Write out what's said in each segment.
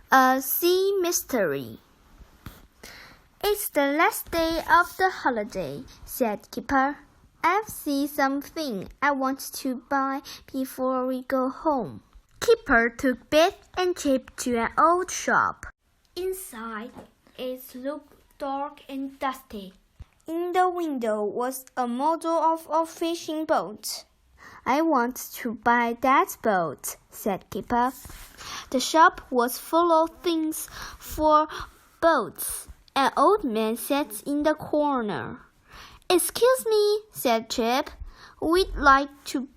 A Sea Mystery. It's the last day of the holiday, said Kipper. I've seen something I want to buy before we go home. Kipper took Beth and Chip to an old shop. Inside, it looked dark and dusty. In the window was a model of a fishing boat. I want to buy that boat, said Kipper. The shop was full of things for boats. An old man sat in the corner. Excuse me, said Chip. We'd like to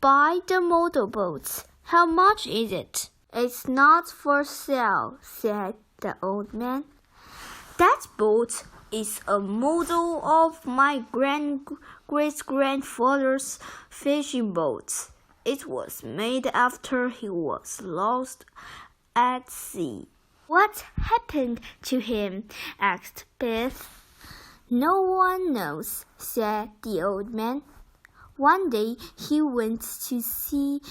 buy the model boat. How much is it? It's not for sale, said the old man. That boat is a model of my great-grandfather's fishing boat. It was made after he was lost at sea. What happened to him? Asked Beth. No one knows, said the old man. One day he went to sea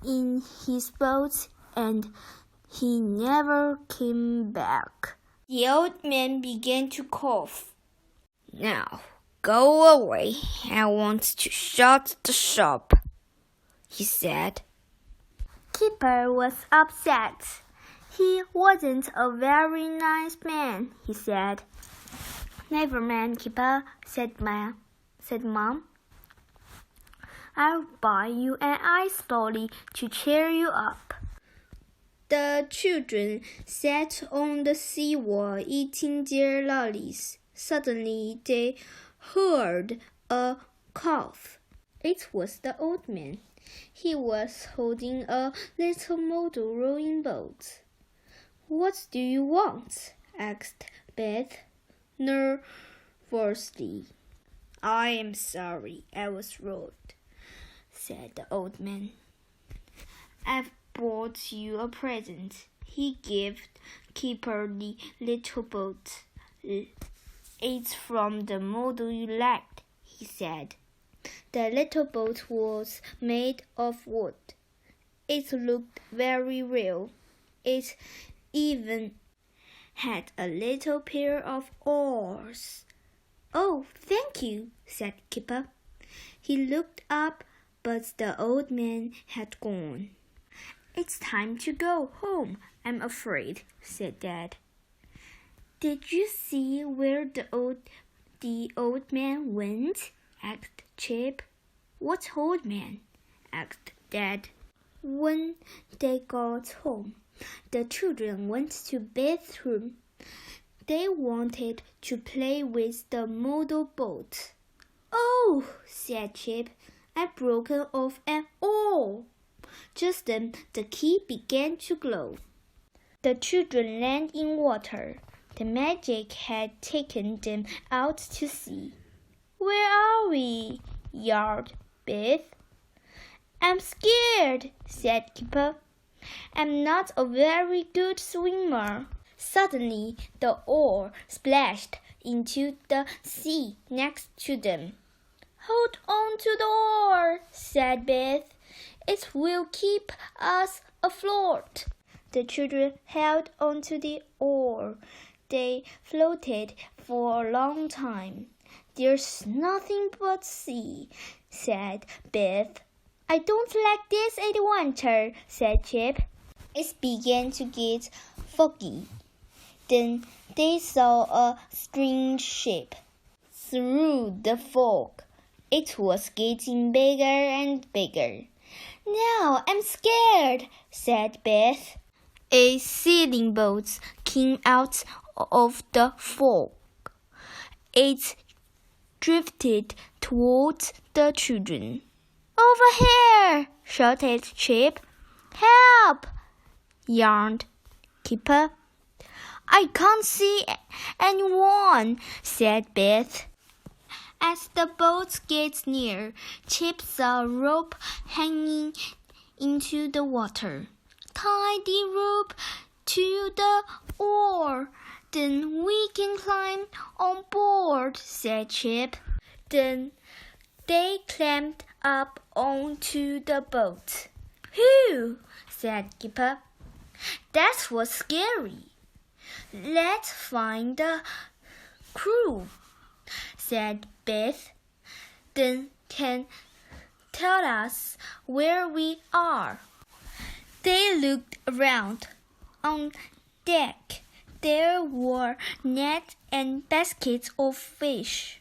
in his boat and he never came back. The old man began to cough. Now, go away. I want to shut the shop, he said. Kipper was upset. He wasn't a very nice man, he said. Never mind, Kipper, said Mom. I'll buy you an ice lolly to cheer you up. The children sat on the seawall eating their lollies. Suddenly they heard a cough. It was the old man. He was holding a little model rowing boat. What do you want? Asked Beth nervously. I am sorry I was rude, said the old man. I've bought you a present. He gave Kipper the little boat. It's from the model you liked, he said. The little boat was made of wood. It looked very real. It even had a little pair of oars. Oh, thank you, said Kipper. He looked up, but the old man had gone. It's time to go home, I'm afraid, said Dad. Did you see where the old man went? Asked Chip. What old man? Asked Dad. When they got home, the children went to Beth's room. They wanted to play with the model boat. Oh, said Chip, I've broken off an oar. Just then the key began to glow. The children landed in water. The magic had taken them out to sea. Where are we? Yelled Beth. I'm scared, said Kipper. I'm not a very good swimmer. Suddenly, the oar splashed into the sea next to them. Hold on to the oar, said Beth. It will keep us afloat. The children held onto the oar. They floated for a long time. There's nothing but sea, said Beth. I don't like this adventure, said Chip. It began to get foggy. Then they saw a strange shape through the fog. It was getting bigger and bigger. Now I'm scared, said Beth. A sailing boat came out of the fog. It drifted towards the children. Over here, shouted Chip. Help! Yawned Kipper. I can't see anyone, said Beth. As the boat gets near, Chip saw a rope hanging into the water. Tie the rope to the oar, then we can climb on board, said Chip. Then they climbed up onto the boat. Phew, said Kipper. That was scary. Let's find the crew, said Beth. Then can tell us where we are. They looked around. On deck, there were nets and baskets of fish.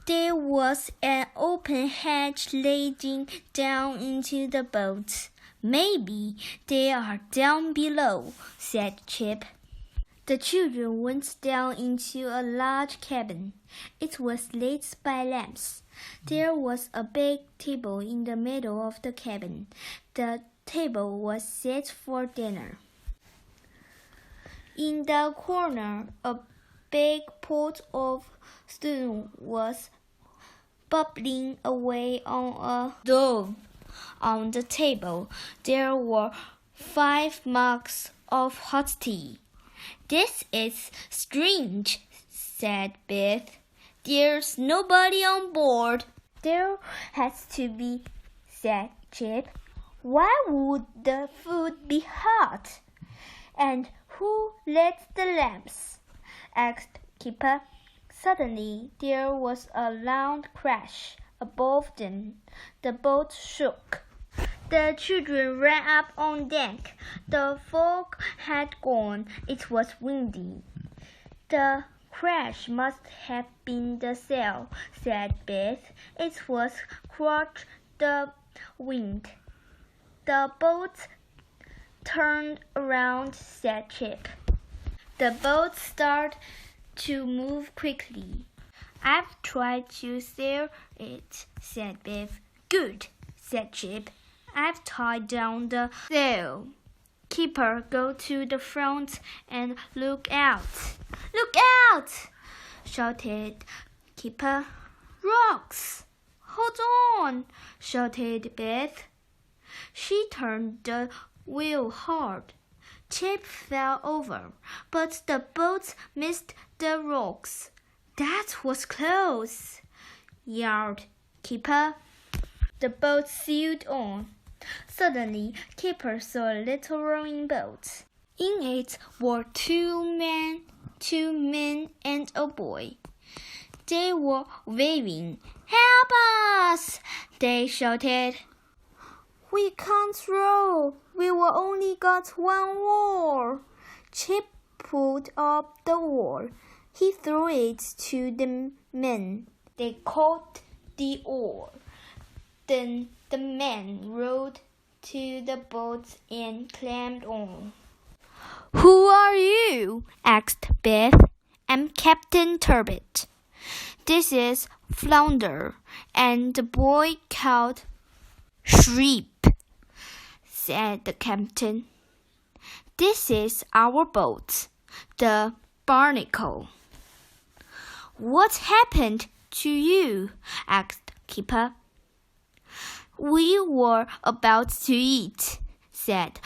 There was an open hatch leading down into the boat. Maybe they are down below, said Chip. The children went down into a large cabin. It was lit by lamps. There was a big table in the middle of the cabin. The table was set for dinner. In the corner, a big pot of stew was bubbling away on a stove. On the table, there were 5 mugs of hot tea. This is strange, said Beth. There's nobody on board. There has to be, said Chip. Why would the food be hot? And who lit the lamps? Asked Kipper. Suddenly there was a loud crash above them. The boat shook. The children ran up on deck. The fog had gone. It was windy. The crash must have been the sail, said Beth. It was caught the wind. The boat turned around, said Chip. The boat started to move quickly. I've tried to steer it, said Beth. Good, said Chip. I've tied down the sail. Keeper, go to the front and look out. Look out! Shouted Keeper. Rocks! Hold on! Shouted Beth. She turned the wheel hard. Chip fell over, but the boat missed the rocks. That was close, yelled Keeper. The boat sailed on. Suddenly, Keeper saw a little rowing boat. In it were 2 men and a boy. They were waving. Help us! They shouted. We can't row. We will only got 1 oar. Chip pulled up the oar. He threw it to the men. They caught the oar. Then the men rowed to the boat and climbed on. Who are you? Asked Beth. I'm Captain Turbot. This is Flounder, and the boy called Shrimp, said the captain. This is our boat, the Barnacle. What happened to you? Asked Keeper. We were about to eat, said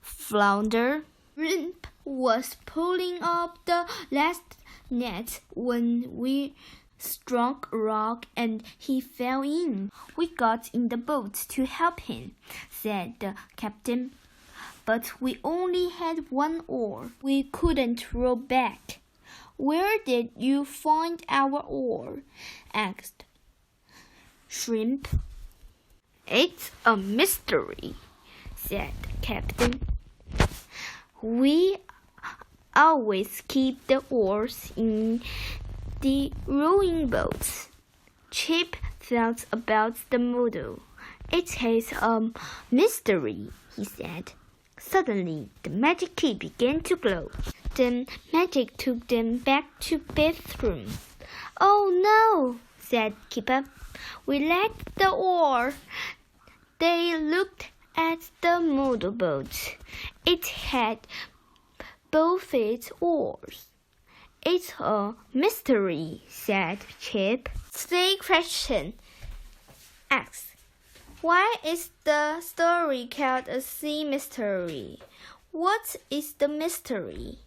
Flounder. Shrimp was pulling up the last net when we struck a rock and he fell in. We got in the boat to help him, said the captain. But we only had 1 oar. We couldn't row back. Where did you find our oar? Asked Shrimp. It's a mystery, said the captain. We always keep the oars in the rowing boats. Chip thought about the model. It is a mystery, he said. Suddenly, the magic key began to glow. The magic took them back to Beth's room. Oh no, said Keeper. We lacked the oar. They looked at the model boat. It had both its oars. It's a mystery, said Chip. The question asked, why is the story called a sea mystery? What is the mystery?